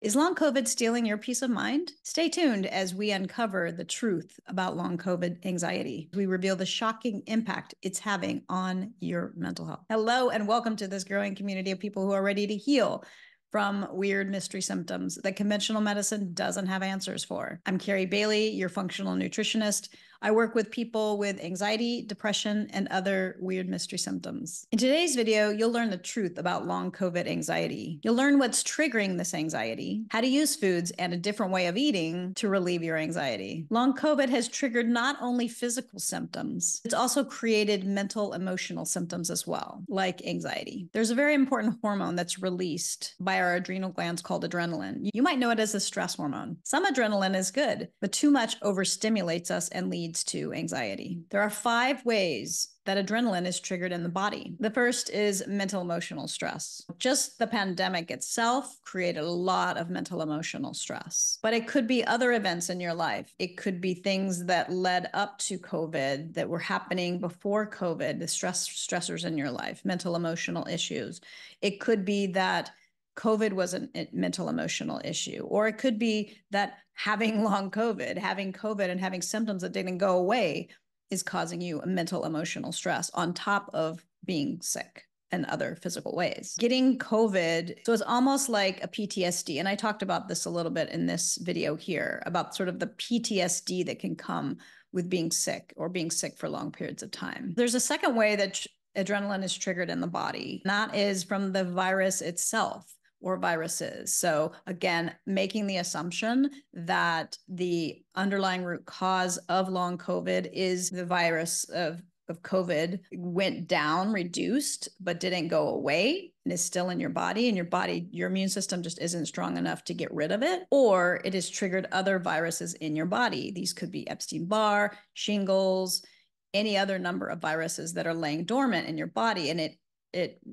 Is long COVID stealing your peace of mind? Stay tuned as we uncover the truth about long COVID anxiety. We reveal the shocking impact it's having on your mental health. Hello, and welcome to this growing community of people who are ready to heal from weird mystery symptoms that conventional medicine doesn't have answers for. I'm Carrie Bailey, your functional nutritionist. I work with people with anxiety, depression, and other weird mystery symptoms. In today's video, you'll learn the truth about long COVID anxiety. You'll learn what's triggering this anxiety, how to use foods and a different way of eating to relieve your anxiety. Long COVID has triggered not only physical symptoms, it's also created mental, emotional symptoms as well, like anxiety. There's a very important hormone that's released by our adrenal glands called adrenaline. You might know it as a stress hormone. Some adrenaline is good, but too much overstimulates us and leads to anxiety. There are 5 ways that adrenaline is triggered in the body. The first is mental emotional stress. Just the pandemic itself created a lot of mental emotional stress, but it could be other events in your life. It could be things that led up to COVID that were happening before COVID, the stressors in your life, mental emotional issues. It could be that COVID was a mental emotional issue, or it could be that having long COVID, having COVID and having symptoms that didn't go away is causing you a mental emotional stress on top of being sick and other physical ways. Getting COVID, so it's almost like a PTSD. And I talked about this a little bit in this video here about sort of the PTSD that can come with being sick or being sick for long periods of time. There's a second way that adrenaline is triggered in the body. That is from the virus itself or viruses. So again, making the assumption that the underlying root cause of long COVID is the virus of COVID went down, reduced, but didn't go away and is still in your body, and your immune system just isn't strong enough to get rid of it, or it has triggered other viruses in your body. These could be Epstein-Barr, shingles, any other number of viruses that are laying dormant in your body, and it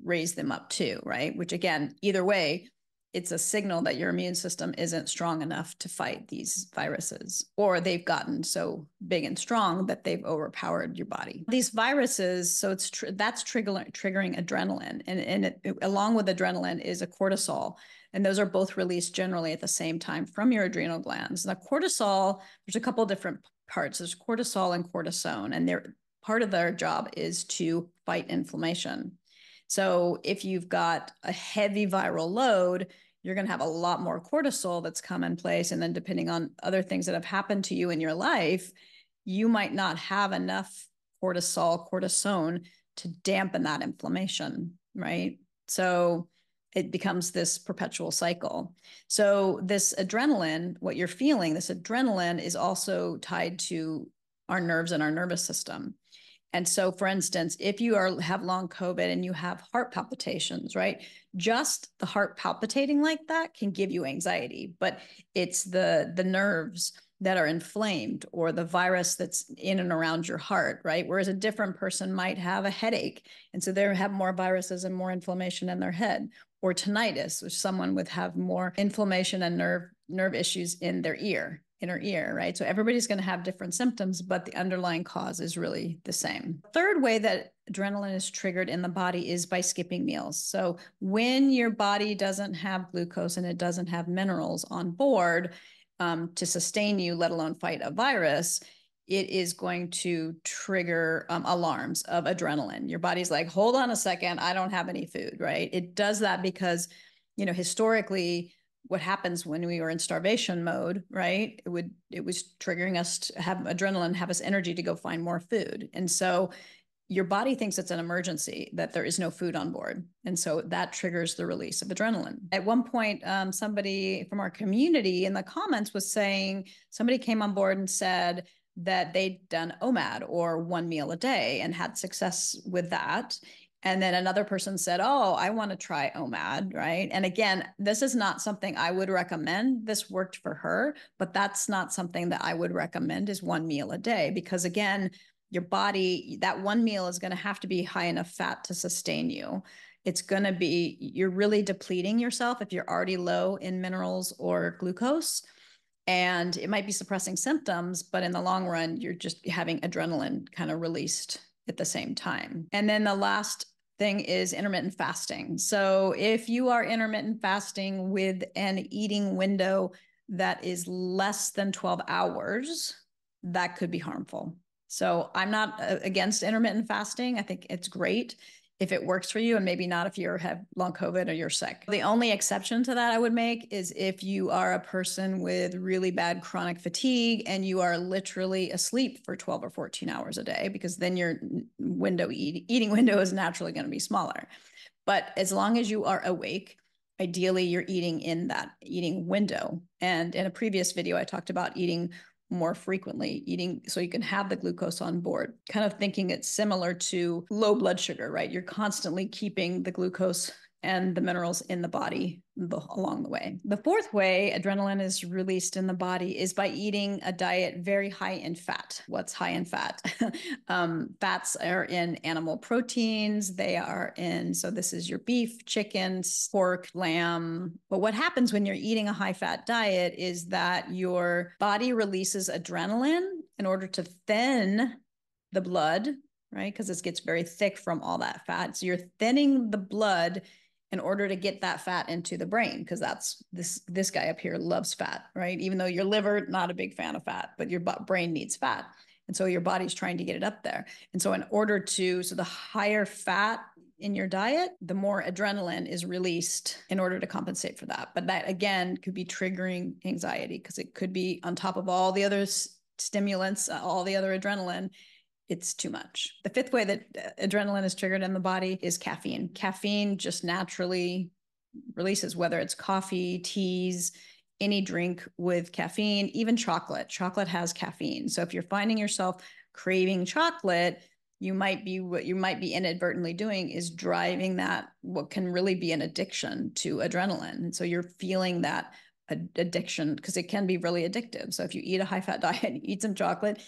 raised them up too, right? Which again, either way, it's a signal that your immune system isn't strong enough to fight these viruses, or they've gotten so big and strong that they've overpowered your body. These viruses, so that's triggering adrenaline, and along with adrenaline is a cortisol, and those are both released generally at the same time from your adrenal glands. Now, cortisol, there's a couple of different parts. There's cortisol and cortisone, and part of their job is to fight inflammation. So if you've got a heavy viral load, you're going to have a lot more cortisol that's come in place. And then depending on other things that have happened to you in your life, you might not have enough cortisone to dampen that inflammation, right? So it becomes this perpetual cycle. So this adrenaline, what you're feeling, this adrenaline is also tied to our nerves and our nervous system. And so, for instance, if you have long COVID and you have heart palpitations, right? Just the heart palpitating like that can give you anxiety, but it's the nerves that are inflamed or the virus that's in and around your heart, right? Whereas a different person might have a headache, and so they have more viruses and more inflammation in their head, or tinnitus, which someone would have more inflammation and nerve issues in their inner ear, right? So everybody's going to have different symptoms, but the underlying cause is really the same. Third way that adrenaline is triggered in the body is by skipping meals. So when your body doesn't have glucose and it doesn't have minerals on board to sustain you, let alone fight a virus, it is going to trigger alarms of adrenaline. Your body's like, hold on a second, I don't have any food, right? It does that because, historically, what happens when we were in starvation mode, right? It was triggering us to have adrenaline, have us energy to go find more food. And so your body thinks it's an emergency, that there is no food on board. And so that triggers the release of adrenaline. At one point, somebody from our community in the comments was saying, somebody came on board and said that they'd done OMAD, or 1 meal a day, and had success with that. And then another person said, oh, I want to try OMAD, right? And again, this is not something I would recommend. This worked for her, but that's not something that I would recommend, is 1 meal a day, because again, your body, that 1 meal is going to have to be high enough fat to sustain you. It's going to be, you're really depleting yourself if you're already low in minerals or glucose. And it might be suppressing symptoms, but in the long run, you're just having adrenaline kind of released at the same time. And then the last thing is intermittent fasting. So if you are intermittent fasting with an eating window that is less than 12 hours, that could be harmful. So I'm not against intermittent fasting. I think it's great if it works for you, and maybe not if you have long COVID or you're sick. The only exception to that I would make is if you are a person with really bad chronic fatigue and you are literally asleep for 12 or 14 hours a day, because then your eating window is naturally going to be smaller. But as long as you are awake, ideally you're eating in that eating window. And in a previous video, I talked about eating more frequently, eating so you can have the glucose on board, kind of thinking it's similar to low blood sugar, right? You're constantly keeping the glucose and the minerals in the body along the way. The fourth way adrenaline is released in the body is by eating a diet very high in fat. What's high in fat? Fats are in animal proteins. They are in, so this is your beef, chicken, pork, lamb. But what happens when you're eating a high fat diet is that your body releases adrenaline in order to thin the blood, right? Because it gets very thick from all that fat. So you're thinning the blood in order to get that fat into the brain, because that's this guy up here loves fat, right? Even though your liver, not a big fan of fat, but your brain needs fat. And so your body's trying to get it up there. And so in order to, so the higher fat in your diet, the more adrenaline is released in order to compensate for that. But that, again, could be triggering anxiety, because it could be on top of all the other stimulants, all the other adrenaline. It's too much. The fifth way that adrenaline is triggered in the body is caffeine. Caffeine just naturally releases, whether it's coffee, teas, any drink with caffeine, even chocolate. Chocolate has caffeine. So if you're finding yourself craving chocolate, what you might be inadvertently doing is driving that, what can really be an addiction to adrenaline. And so you're feeling that addiction, because it can be really addictive. So if you eat a high fat diet, you eat some chocolate,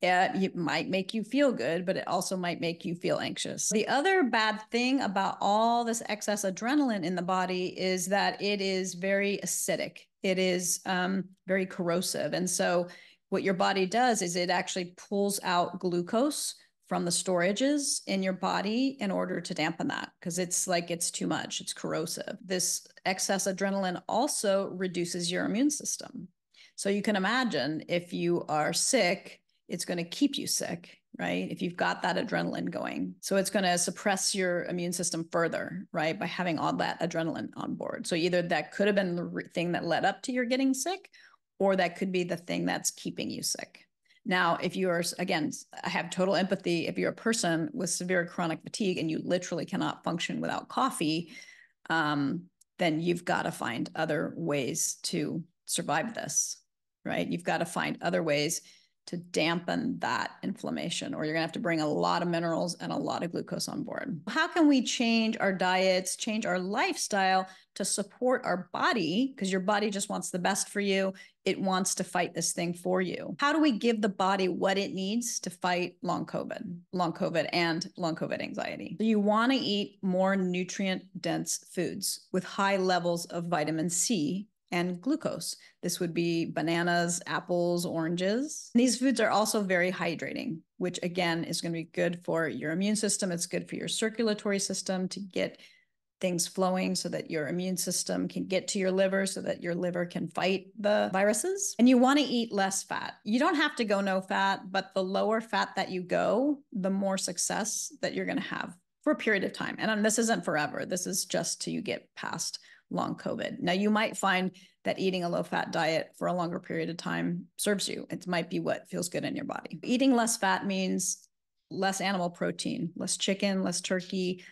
it might make you feel good, but it also might make you feel anxious. The other bad thing about all this excess adrenaline in the body is that it is very acidic. It is very corrosive. And so what your body does is it actually pulls out glucose from the storages in your body in order to dampen that, because it's too much, it's corrosive. This excess adrenaline also reduces your immune system. So you can imagine if you are sick, it's going to keep you sick, right? If you've got that adrenaline going. So it's going to suppress your immune system further, right? By having all that adrenaline on board. So either that could have been the thing that led up to your getting sick, or that could be the thing that's keeping you sick. Now, if you are, again, I have total empathy. If you're a person with severe chronic fatigue and you literally cannot function without coffee, then you've got to find other ways to survive this, right? You've got to find other ways to dampen that inflammation, or you're gonna have to bring a lot of minerals and a lot of glucose on board. How can we change our diets, change our lifestyle to support our body? Because your body just wants the best for you. It wants to fight this thing for you. How do we give the body what it needs to fight long COVID and long COVID anxiety? So you wanna eat more nutrient-dense foods with high levels of vitamin C and glucose. This would be bananas, apples, oranges. These foods are also very hydrating, which again is going to be good for your immune system. It's good for your circulatory system to get things flowing so that your immune system can get to your liver so that your liver can fight the viruses. And you want to eat less fat. You don't have to go no fat, but the lower fat that you go, the more success that you're going to have for a period of time. And this isn't forever. This is just till you get past long COVID. Now, you might find that eating a low-fat diet for a longer period of time serves you. It might be what feels good in your body. Eating less fat means less animal protein, less chicken, less turkey,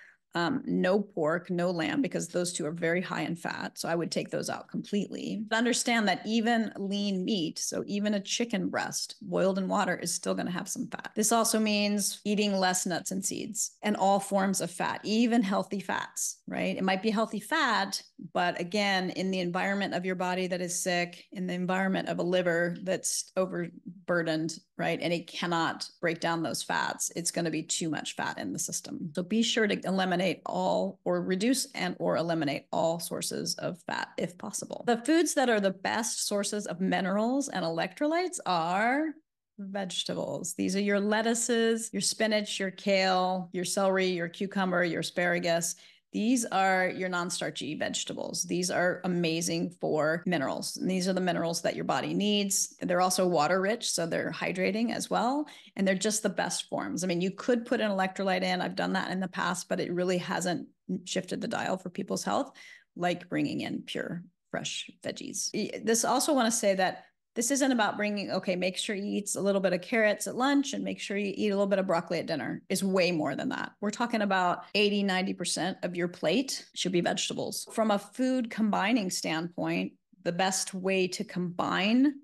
no pork, no lamb, because those two are very high in fat. So I would take those out completely. But understand that even lean meat, so even a chicken breast boiled in water, is still going to have some fat. This also means eating less nuts and seeds and all forms of fat, even healthy fats, right? It might be healthy fat, but again, in the environment of your body that is sick, in the environment of a liver that's overburdened, right? And it cannot break down those fats, it's going to be too much fat in the system. So be sure to eliminate all, or reduce and or eliminate all sources of fat if possible. The foods that are the best sources of minerals and electrolytes are vegetables. These are your lettuces, your spinach, your kale, your celery, your cucumber, your asparagus. These are your non-starchy vegetables. These are amazing for minerals. And these are the minerals that your body needs. They're also water rich, so they're hydrating as well. And they're just the best forms. I mean, you could put an electrolyte in. I've done that in the past, but it really hasn't shifted the dial for people's health, like bringing in pure, fresh veggies. This also want to say that this isn't about bringing, okay, make sure you eat a little bit of carrots at lunch and make sure you eat a little bit of broccoli at dinner. Is way more than that. We're talking about 80, 90% of your plate should be vegetables. From a food combining standpoint, the best way to combine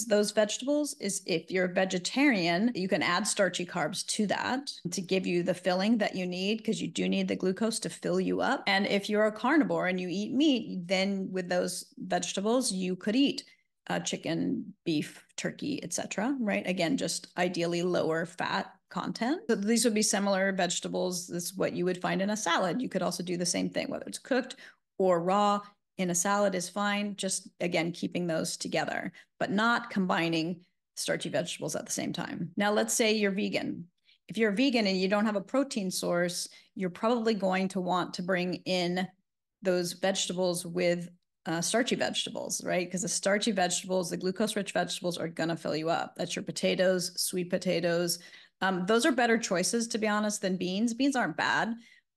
those vegetables is if you're a vegetarian, you can add starchy carbs to that to give you the filling that you need, because you do need the glucose to fill you up. And if you're a carnivore and you eat meat, then with those vegetables, you could eat chicken, beef, turkey, etc. Right? Again, just ideally lower fat content. So these would be similar vegetables. This is what you would find in a salad. You could also do the same thing, whether it's cooked or raw. In a salad is fine. Just again, keeping those together, but not combining starchy vegetables at the same time. Now, let's say you're vegan. If you're a vegan and you don't have a protein source, you're probably going to want to bring in those vegetables with starchy vegetables, right? Because the starchy vegetables, the glucose-rich vegetables are going to fill you up. That's your potatoes, sweet potatoes. Those are better choices, to be honest, than beans. Beans aren't bad,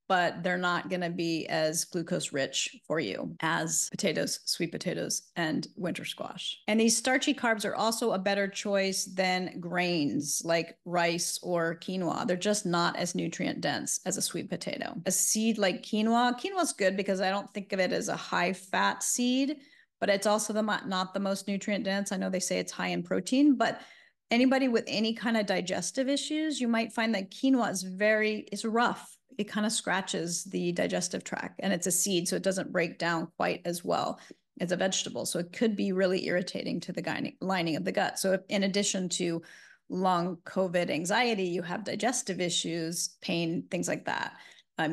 but they're not going to be as glucose-rich for you as potatoes, sweet potatoes, and winter squash. And these starchy carbs are also a better choice than grains like rice or quinoa. They're just not as nutrient dense as a sweet potato. A seed like quinoa is good because I don't think of it as a high-fat seed, but it's also not the most nutrient dense. I know they say it's high in protein, but anybody with any kind of digestive issues, you might find that quinoa is rough. It kind of scratches the digestive tract, and it's a seed, so it doesn't break down quite as well as a vegetable. So it could be really irritating to the lining of the gut. So if, in addition to long COVID anxiety, you have digestive issues, pain, things like that,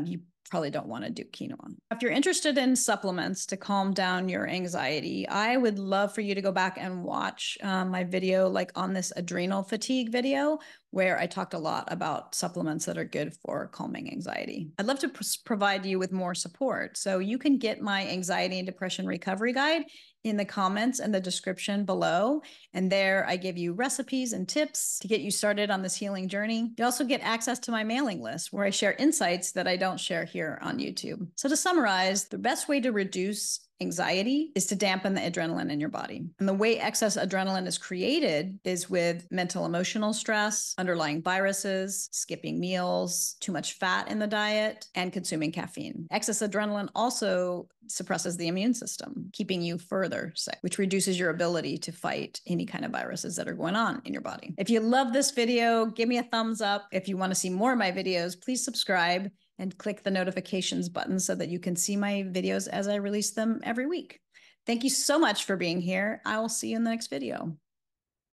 you probably don't want to do quinoa. If you're interested in supplements to calm down your anxiety, I would love for you to go back and watch my video, like on this adrenal fatigue video, where I talked a lot about supplements that are good for calming anxiety. I'd love to provide you with more support. So you can get my anxiety and depression recovery guide in the comments and the description below. And there I give you recipes and tips to get you started on this healing journey. You also get access to my mailing list, where I share insights that I don't share here on YouTube. So to summarize, the best way to reduce anxiety is to dampen the adrenaline in your body. And the way excess adrenaline is created is with mental emotional stress, underlying viruses, skipping meals, too much fat in the diet, and consuming caffeine. Excess adrenaline also suppresses the immune system, keeping you further sick, which reduces your ability to fight any kind of viruses that are going on in your body. If you love this video, give me a thumbs up. If you want to see more of my videos, please subscribe and click the notifications button so that you can see my videos as I release them every week. Thank you so much for being here. I will see you in the next video.